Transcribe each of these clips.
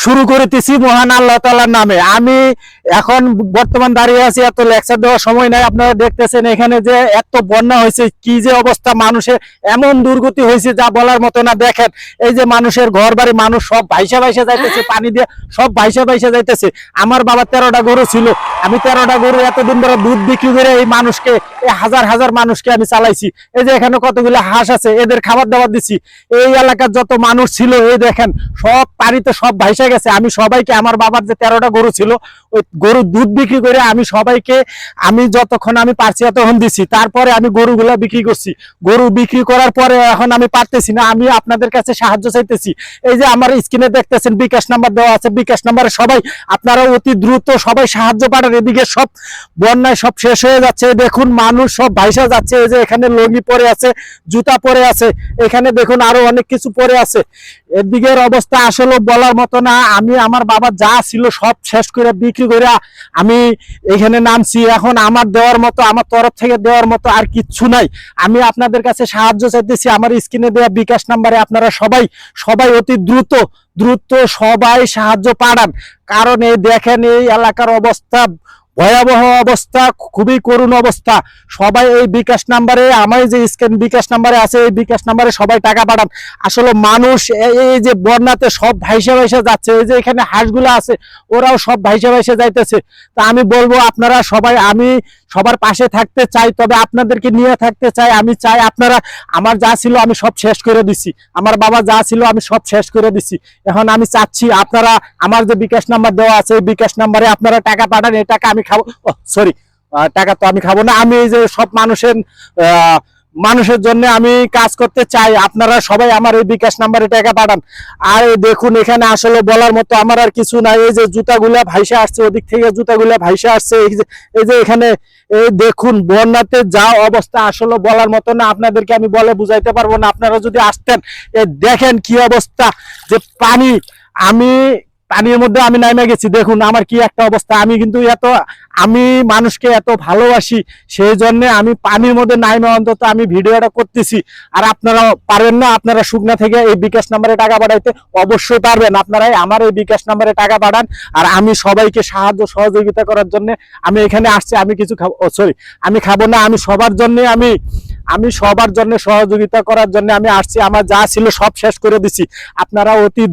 শুরু করিতেছি মহান আল্লাহ তাআলার নামে। আমি এখন বর্তমান দাঁড়িয়ে আছি, এত লেকচার দেওয়ার সময় নাই। আপনারা দেখতেছেন এখানে যে এত বন্যা হয়েছে, কি যে অবস্থা, মানুষের এমন দুর্গতি হয়েছে যা বলার মতো না। দেখেন এই যে মানুষের ঘর বাড়ি, মানুষ সব ভাইসা ভাইসা যাইতেছে, পানি দিয়ে সব ভাইসা ভাইসা যাইতেছে। আমার বাবা 13টা গরু ছিল, আমি 13টা গরু এতদিন ধরে দুধ বিক্রি করে এই মানুষকে, এই হাজার হাজার মানুষকে আমি চালাইছি। এই যে এখানে কতগুলো হাঁস আছে, এদের খাবার দাবার দিছি। এই এলাকার যত মানুষ ছিল এই দেখেন সব পানিতে সব ভাইসা গেছে। আমি সবাইকে, আমার বাবার যে 13টা গরু ছিল, ওই গরুর দুধ বিক্রি করে আমি সবাইকে, আমি যতক্ষণ আমি পারছি তখন দিছি। তারপরে আমি গরুগুলা বিক্রি করছি। গরু বিক্রি করার পরে এখন আমি পারতেছি না, আমি আপনাদের কাছে সাহায্য চাইতেছি। এই যে আমার স্ক্রিনে দেখতেছেন বিকাশ নাম্বার দেওয়া আছে, বিকাশ নাম্বারে সবাই আপনারা অতি দ্রুত সবাই সাহায্য পাঠান। এদিকে সব বন্যায় সব শেষ হয়ে যাচ্ছে, দেখুন মানুষ সব ভাইসা যাচ্ছে। এই যে এখানে লঙ্গি পরে আছে, জুতা পরে আছে, এখানে দেখুন আরো অনেক কিছু পরে আছে। এদিকের অবস্থা আসলে বলার মতো না। আমি আমার বাবা যা ছিল সব শেষ করে বিক্রি করে আমি এখানে নামছি। এখন আমার দেওয়ার মতো, আমার তরফ থেকে দেওয়ার মতো আর কিচ্ছু নাই। আমি আপনাদের কাছে সাহায্য চাইতেছি। আমার স্ক্রিনে দেওয়া বিকাশ নাম্বারে আপনারা সবাই সবাই অতি দ্রুত দ্রুত সবাই সাহায্য পাঠান। কারণ এই দেখেন এই এলাকার অবস্থা ভয়াবহ অবস্থা, খুবই করুণ অবস্থা। সবাই এই বিকাশ নাম্বারে, আমার যে স্ক্যান বিকাশ নাম্বারে আছে, এই বিকাশ নাম্বারে সবাই টাকা পাঠান। আসলে মানুষ এই যে বন্যাতে সব ভাইসা ভাইসা যাচ্ছে। এই যে এখানে হাঁসগুলো আছে, ওরাও সব ভাইসা ভাইসা যাইতেছে। তা আমি বলবো আপনারা সবাই, আমি সবার পাশে থাকতে চাই, তবে আপনাদেরকে নিয়ে থাকতে চাই। আমি চাই আপনারা, আমার যা ছিল আমি সব শেষ করে দিছি, আমার বাবা যা ছিল আমি সব শেষ করে দিছি। এখন আমি চাচ্ছি আপনারা, আমার যে বিকাশ নাম্বার দেওয়া আছে এই বিকাশ নাম্বারে আপনারা টাকা পাঠান। এই টাকা আমি খাবো, সরি, টাকা তো আমি খাবো না। আমি এই যে সব মানুষের জন্য আমি কাজ করতে চাই। আপনারা সবাই আমার এই বিকাশ নাম্বারে টাকা পাঠান। আর এই দেখুন এখানে আসলে বলার মতো আমার আর কিছু নাই। এই যে জুতাগুলা ভাইসা আসছে, ওদিক থেকে জুতাগুলা ভাইসা আসছে। এই যে এখানে এই দেখুন বন্যাতে যা অবস্থা, আসলে বলার মতো না। আপনাদেরকে আমি বলে বুঝাইতে পারবো না। আপনারা যদি আসতেন, দেখেন কি অবস্থা, যে পানি, আমি পানির মধ্যে আমি নামে গেছি। দেখুন আমার কি একটা অবস্থা। আমি কিন্তু আমি মানুষকে এত ভালোবাসি, সেই জন্য আমি পানির মধ্যে নামে অন্তত আমি ভিডিওটা করতেছি। আর আপনারা পারবেন না, আপনারা শুকনা থেকে এই বিকাশ নাম্বারে টাকা পাঠাইতে অবশ্যই পারবেন। আপনারাই আমার এই বিকাশ নাম্বারে টাকা পাঠান। আর আমি সবাইকে সাহায্য সহযোগিতা করার জন্য আমি এখানে আসছি। আমি কিছু খাবো, সরি, আমি খাবো না। আমি সবার জন্য, আমি সবার জন্য সহযোগিতা করার জন্য আমি আসছি। আমার যা ছিল সব শেষ করে দিছি। আপনারা অতি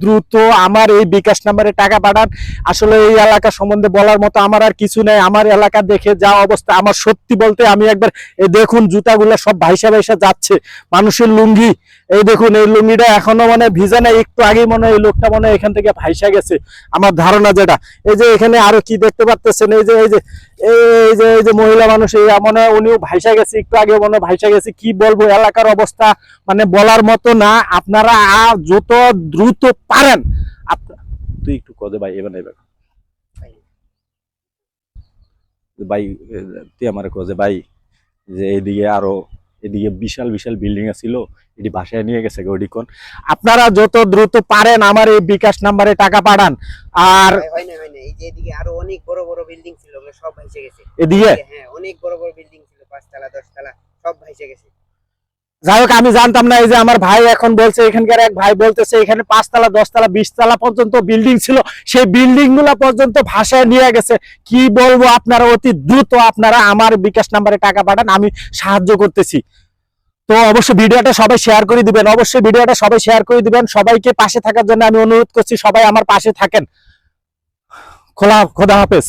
দ্রুত আমার এই বিকাশ নাম্বারে টাকা পাঠান। আসলে এই এলাকা সম্বন্ধে বলার মতো আমার আর কিছু নেই। আমার এলাকা দেখে যা অবস্থা, আমার সত্যি বলতে আমি একবার, এই দেখুন জুতাগুলো সব ভাইসা ভাইসা যাচ্ছে। মানুষের লুঙ্গি, এই দেখুন এই লুঙ্গিটা এখনো মানে ভিজা নাই, একটু আগেই মনে হয় এই লোকটা মনে হয় এখান থেকে ভাইসা গেছে, আমার ধারণা যেটা। এই যে এখানে আরো কি দেখতে পাচ্ছেন, এই যে মহিলা মানুষ, এই মনে হয় উনিও ভাইসা গেছে, একটু আগে মনে হয় ভাইসা গেছে। কি বলবো, এলাকার অবস্থা মানে বলার মতো না। আপনারা যত দ্রুত পারেন, তুই একটু কদে ভাই, এবার ভাই, তুই আমার কজে ভাই, যে এদিকে বিশাল বিশাল বিল্ডিং ছিল, এটি বাসায় নিয়ে গেছে ওডিকন। আপনারা যত দ্রুত পারেন আমার এই বিকাশ নাম্বারে টাকা পাঠান। আর এই যে এদিকে আরো অনেক বড় বড় বিল্ডিং ছিল, সব ভাইসে গেছে। এদিকে হ্যাঁ, অনেক বড় বড় বিল্ডিং ছিল, 5 তলা 10 তলা সব ভাইসে গেছে। যাই হোক, আমি জানতাম না। এই যে আমার ভাই এখন বলছে, এখানকার এক ভাই বলতেছে এখানে 5 তলা 10 তলা 20 তলা পর্যন্ত বিল্ডিং ছিল, সেই বিল্ডিং গুলা পর্যন্ত ভাষায় নিয়ে গেছে। কি বলবো, আপনারা অতি দ্রুত আপনারা আমার বিকাশ নাম্বারে টাকা পাঠান, আমি সাহায্য করতেছি। তো অবশ্যই ভিডিওটা সবাই শেয়ার করে দিবেন, অবশ্যই ভিডিওটা সবাই শেয়ার করে দিবেন। সবাইকে পাশে থাকার জন্য আমি অনুরোধ করছি, সবাই আমার পাশে থাকেন। খোদা হাফেজ।